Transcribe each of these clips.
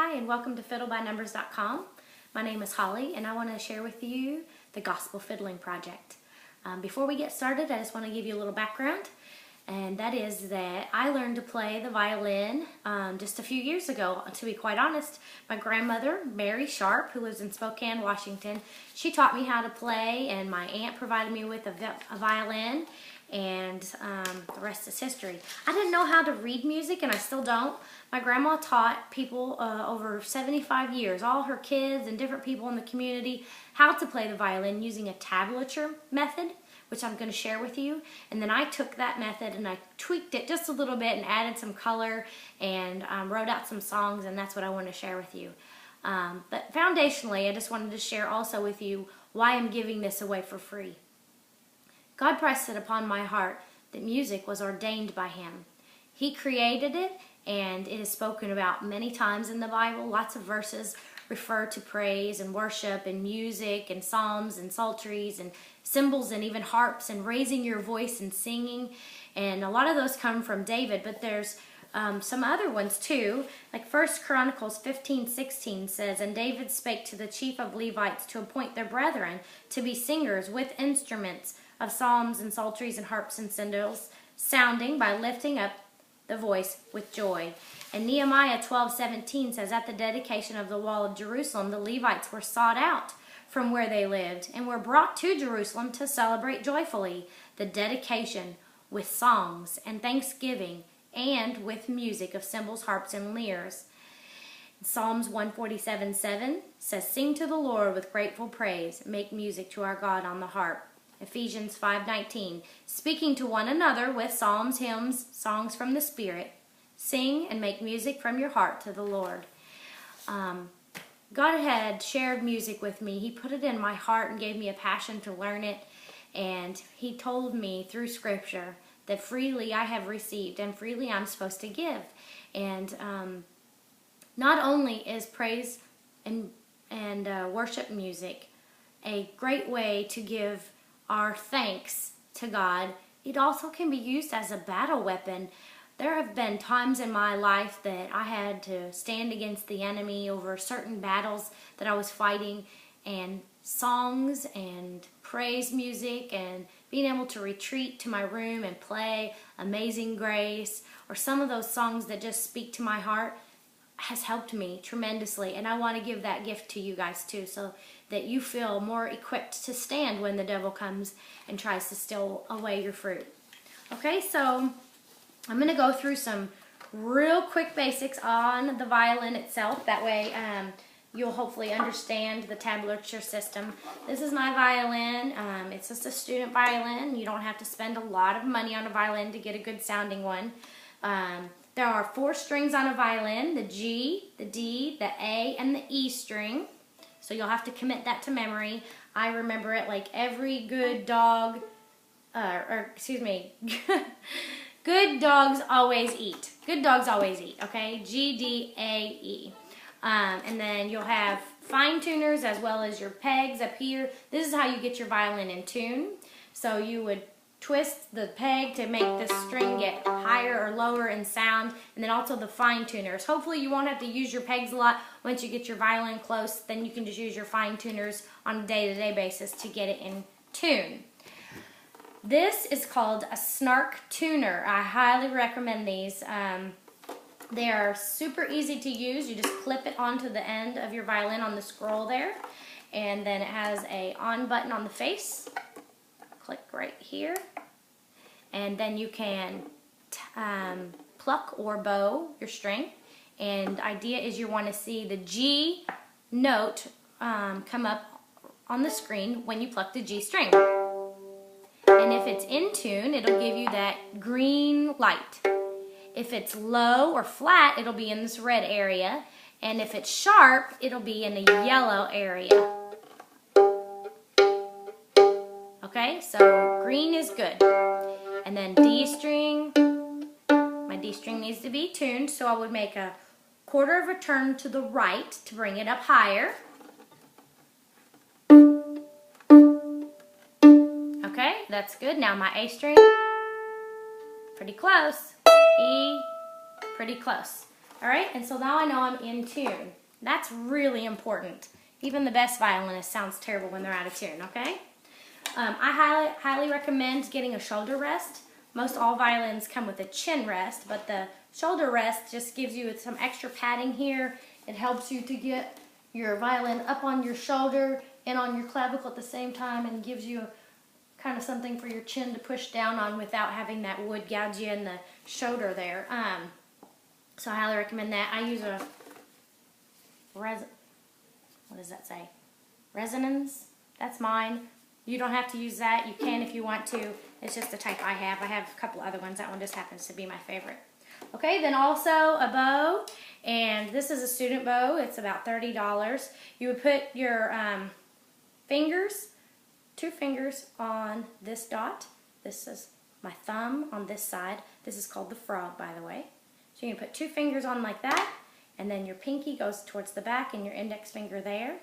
Hi, and welcome to fiddlebynumbers.com. My name is Holly, and I want to share with you the Gospel Fiddling Project. Before we get started, I just want to give you a little background, and that is that I learned to play the violin just a few years ago. To be quite honest, my grandmother, Mary Sharp, who lives in Spokane, Washington, she taught me how to play, and my aunt provided me with a violin, and the rest is history. I didn't know how to read music, and I still don't. My grandma taught people over 75 years, all her kids and different people in the community, how to play the violin using a tablature method, which I'm going to share with you. And then I took that method and I tweaked it just a little bit and added some color and wrote out some songs, and that's what I want to share with you. But foundationally, I just wanted to share also with you why I'm giving this away for free. God pressed it upon my heart that music was ordained by Him. He created it, and it is spoken about many times in the Bible. Lots of verses refer to praise and worship and music and psalms and psalteries and cymbals and even harps and raising your voice and singing. And a lot of those come from David, but there's some other ones too. Like 1 Chronicles 15:16 says, "And David spake to the chief of Levites to appoint their brethren to be singers with instruments of psalms and psalteries and harps and cymbals, sounding by lifting up the voice with joy." And Nehemiah 12:17 says, "At the dedication of the wall of Jerusalem, the Levites were sought out from where they lived and were brought to Jerusalem to celebrate joyfully the dedication with songs and thanksgiving and with music of cymbals, harps, and lyres." Psalms 147:7 says, "Sing to the Lord with grateful praise, make music to our God on the harp." Ephesians 5:19, "Speaking to one another with psalms, hymns, songs from the Spirit, sing and make music from your heart to the Lord." God had shared music with me. He put it in my heart and gave me a passion to learn it. And He told me through Scripture that freely I have received and freely I'm supposed to give. And not only is praise and worship music a great way to give our thanks to God, it also can be used as a battle weapon. There have been times in my life that I had to stand against the enemy over certain battles that I was fighting, and songs and praise music and being able to retreat to my room and play Amazing Grace or some of those songs that just speak to my heart has helped me tremendously. And I want to give that gift to you guys too, so that you feel more equipped to stand when the devil comes and tries to steal away your fruit. Okay, so I'm going to go through some real quick basics on the violin itself. That way you'll hopefully understand the tablature system. This is my violin. It's just a student violin. You don't have to spend a lot of money on a violin to get a good sounding one. There are 4 strings on a violin: the G, the D, the A, and the E string. So you'll have to commit that to memory. I remember it like every good dog, good dogs always eat. Good dogs always eat, okay? G, D, A, E. And then you'll have fine tuners as well as your pegs up here. This is how you get your violin in tune. So you would twist the peg to make the string get higher or lower in sound, and then also the fine tuners. Hopefully you won't have to use your pegs a lot once you get your violin close. Then you can just use your fine tuners on a day-to-day basis to get it in tune. This is called a snark tuner. I highly recommend these. They are super easy to use. You just clip it onto the end of your violin on the scroll there, and then it has a on button on the face. Click right here, and then you can pluck or bow your string. And the idea is you want to see the G note come up on the screen when you pluck the G string. And if it's in tune, it'll give you that green light. If it's low or flat, it'll be in this red area. And if it's sharp, it'll be in a yellow area. Okay, so green is good. And then D string, my D string needs to be tuned, so I would make a quarter of a turn to the right to bring it up higher. Okay, that's good. Now my A string, pretty close. E, pretty close. All right, and so now I know I'm in tune. That's really important. Even the best violinist sounds terrible when they're out of tune, okay? I highly recommend getting a shoulder rest. Most all violins come with a chin rest, but the shoulder rest just gives you some extra padding here. It helps you to get your violin up on your shoulder and on your clavicle at the same time, and gives you kind of something for your chin to push down on without having that wood gouge you in the shoulder there. So I highly recommend that. I use a what does that say? Resonance. That's mine. You don't have to use that. You can if you want to. It's just the type I have. I have a couple other ones. That one just happens to be my favorite. Okay, then also a bow, and this is a student bow. It's about $30. You would put your fingers, 2 fingers on this dot. This is my thumb on this side. This is called the frog, by the way. So you can put 2 fingers on like that, and then your pinky goes towards the back and your index finger there.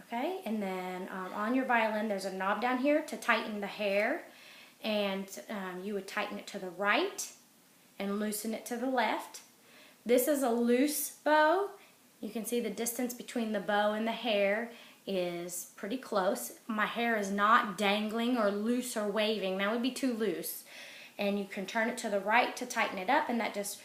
Okay, and then on your violin there's a knob down here to tighten the hair, and you would tighten it to the right and loosen it to the left. This is a loose bow. You can see the distance between the bow and the hair is pretty close. My hair is not dangling or loose or waving. That would be too loose. And you can turn it to the right to tighten it up, and that just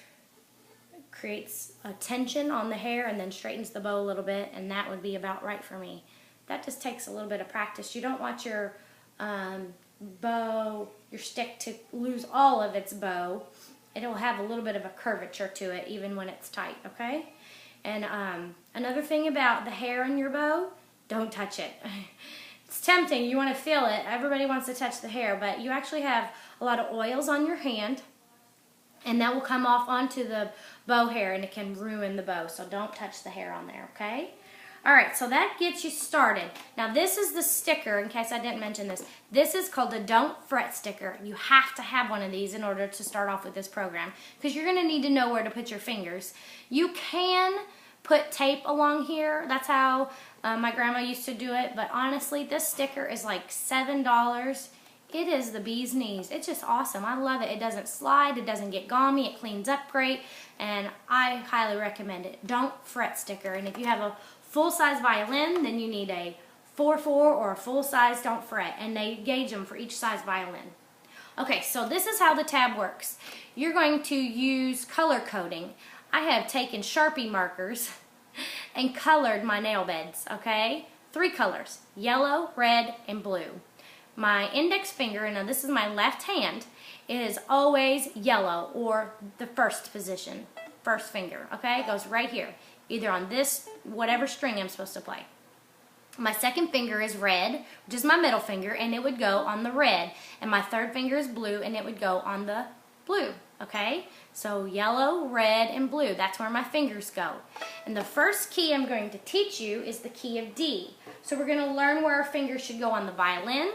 creates a tension on the hair and then straightens the bow a little bit, and that would be about right for me. That just takes a little bit of practice. You don't want your bow, your stick, to lose all of its bow. It'll have a little bit of a curvature to it even when it's tight, okay? And another thing about the hair on your bow, don't touch it. It's tempting, you want to feel it. Everybody wants to touch the hair, but you actually have a lot of oils on your hand, and that will come off onto the bow hair, and it can ruin the bow, so don't touch the hair on there, okay? Alright, so that gets you started. Now this is the sticker, in case I didn't mention this. This is called a Don't Fret sticker. You have to have one of these in order to start off with this program, because you're going to need to know where to put your fingers. You can put tape along here. That's how my grandma used to do it, but honestly, this sticker is like $7. It is the bee's knees. It's just awesome. I love it. It doesn't slide. It doesn't get gummy. It cleans up great, and I highly recommend it. Don't Fret sticker. And if you have a full-size violin, then you need a 4/4 or a full-size Don't Fret, and they gauge them for each size violin. Okay, so this is how the tab works. You're going to use color coding. I have taken Sharpie markers and colored my nail beds, okay? 3 colors, yellow, red, and blue. My index finger, and this is my left hand, is always yellow, or the first position, first finger, okay? It goes right here, either on this, whatever string I'm supposed to play. My second finger is red, which is my middle finger, and it would go on the red. And my third finger is blue, and it would go on the blue, okay? So yellow, red, and blue, that's where my fingers go. And the first key I'm going to teach you is the key of D. So we're going to learn where our fingers should go on the violin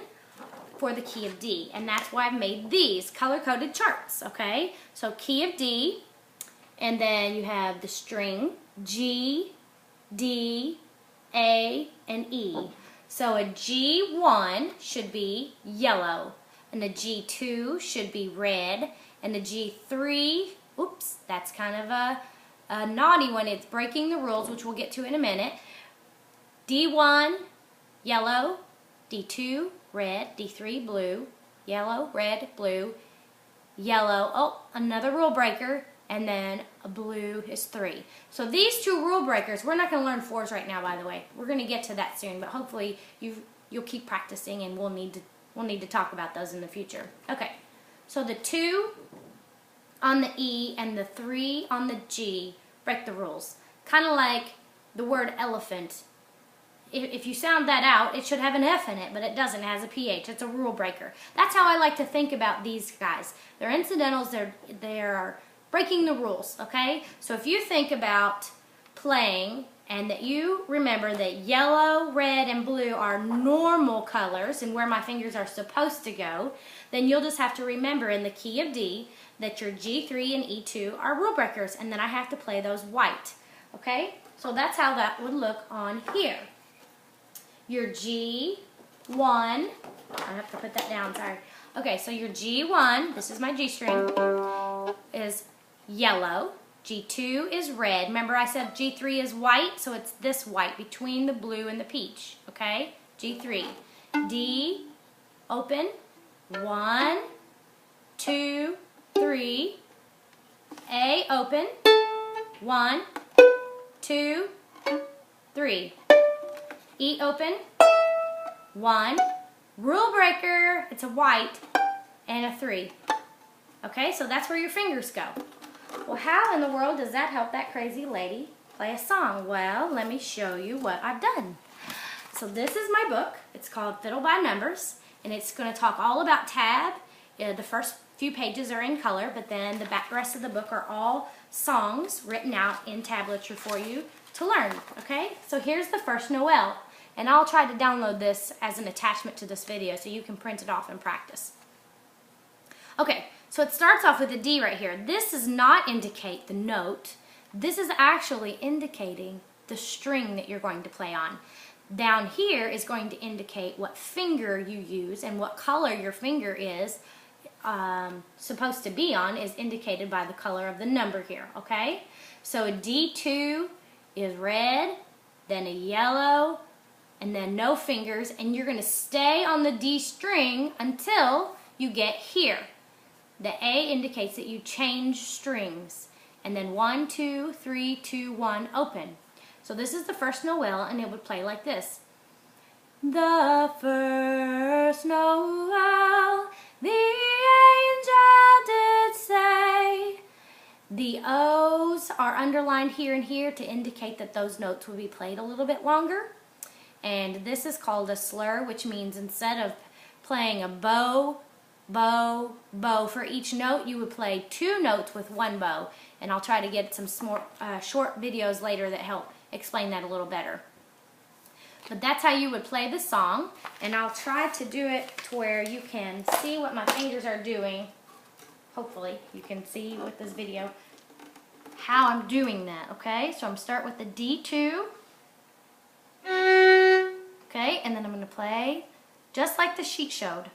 for the key of D. And that's why I've made these color-coded charts, okay? So key of D, and then you have the string G, D, A, and E. So a G1 should be yellow, and a G2 should be red, and a G3, oops, that's kind of a naughty one. It's breaking the rules, which we'll get to in a minute. D1, yellow, D2, red, D3, blue, yellow, red, blue, yellow, oh, another rule breaker, and then a blue is 3. So these 2 rule breakers, we're not going to learn 4s right now, by the way. We're going to get to that soon, but hopefully you'll keep practicing, and we'll need to talk about those in the future. Okay, so the 2 on the E and the 3 on the G break the rules. Kind of like the word elephant. If you sound that out, it should have an F in it, but it doesn't. It has a PH. It's a rule breaker. That's how I like to think about these guys. They're incidentals. They're breaking the rules, okay? So if you think about playing, and that you remember that yellow, red, and blue are normal colors and where my fingers are supposed to go, then you'll just have to remember in the key of D that your G3 and E2 are rule breakers, and then I have to play those white, okay? So that's how that would look on here. Your G1, I have to put that down, sorry. Okay, so your G1, this is my G string, is yellow, G2 is red. Remember I said G3 is white, so it's this white between the blue and the peach, okay? G3. D, open, 1, 2, 3. A, open, 1, 2, 3. E, open, 1. Rule breaker, it's a white, and a 3. Okay, so that's where your fingers go. Well, how in the world does that help that crazy lady play a song? Well, let me show you what I've done. So this is my book. It's called Fiddle by Numbers, and it's going to talk all about tab. The first few pages are in color, but then the rest of the book are all songs written out in tablature for you to learn, okay? So here's the first Noel, and I'll try to download this as an attachment to this video so you can print it off and practice. Okay, so it starts off with a D right here. This does not indicate the note. This is actually indicating the string that you're going to play on. Down here is going to indicate what finger you use, and what color your finger is supposed to be on is indicated by the color of the number here, okay? So a D2 is red, then a yellow, and then no fingers, and you're going to stay on the D string until you get here. The A indicates that you change strings, and then 1, 2, 3, 2, 1, open. So this is the first Noel, and it would play like this. The first Noel, the angel did say. The O's are underlined here and here to indicate that those notes will be played a little bit longer. And this is called a slur, which means instead of playing a bow, bow, bow for each note, you would play 2 notes with 1 bow. And I'll try to get some short videos later that help explain that a little better. But that's how you would play the song, and I'll try to do it to where you can see what my fingers are doing. Hopefully you can see with this video how I'm doing that, okay? So I'm start with the D2. Okay, and then I'm going to play just like the sheet showed.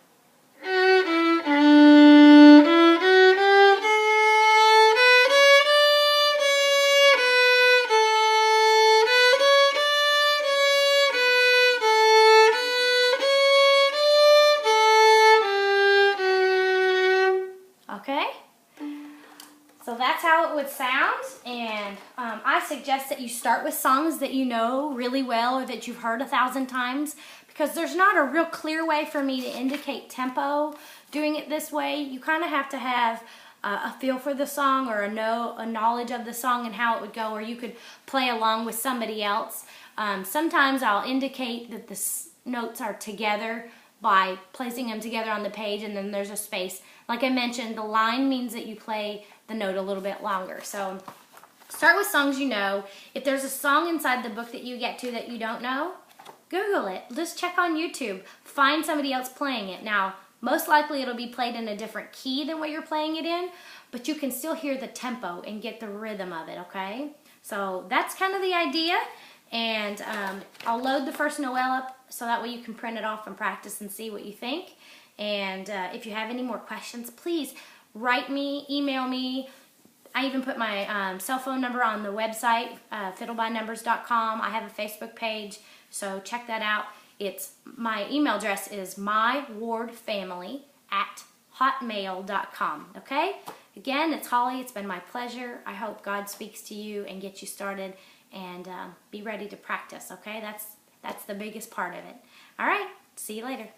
Okay, so that's how it would sound, and I suggest that you start with songs that you know really well or that you've heard 1,000 times, because there's not a real clear way for me to indicate tempo doing it this way. You kind of have to have a feel for the song, or a knowledge of the song and how it would go, or you could play along with somebody else. Sometimes I'll indicate that the notes are together by placing them together on the page, and then there's a space. Like I mentioned, the line means that you play the note a little bit longer. So start with songs you know. If there's a song inside the book that you get to that you don't know, Google it. Just check on YouTube. Find somebody else playing it. Now, most likely it'll be played in a different key than what you're playing it in, but you can still hear the tempo and get the rhythm of it, okay? So that's kind of the idea, and I'll load the first Noel up so that way you can print it off and practice and see what you think. And if you have any more questions, please write me, email me. I even put my cell phone number on the website, fiddlebynumbers.com. I have a Facebook page, so check that out. My email address is mywardfamily@hotmail.com, okay? Again, it's Holly. It's been my pleasure. I hope God speaks to you and gets you started, and be ready to practice, okay? That's the biggest part of it. All right, see you later.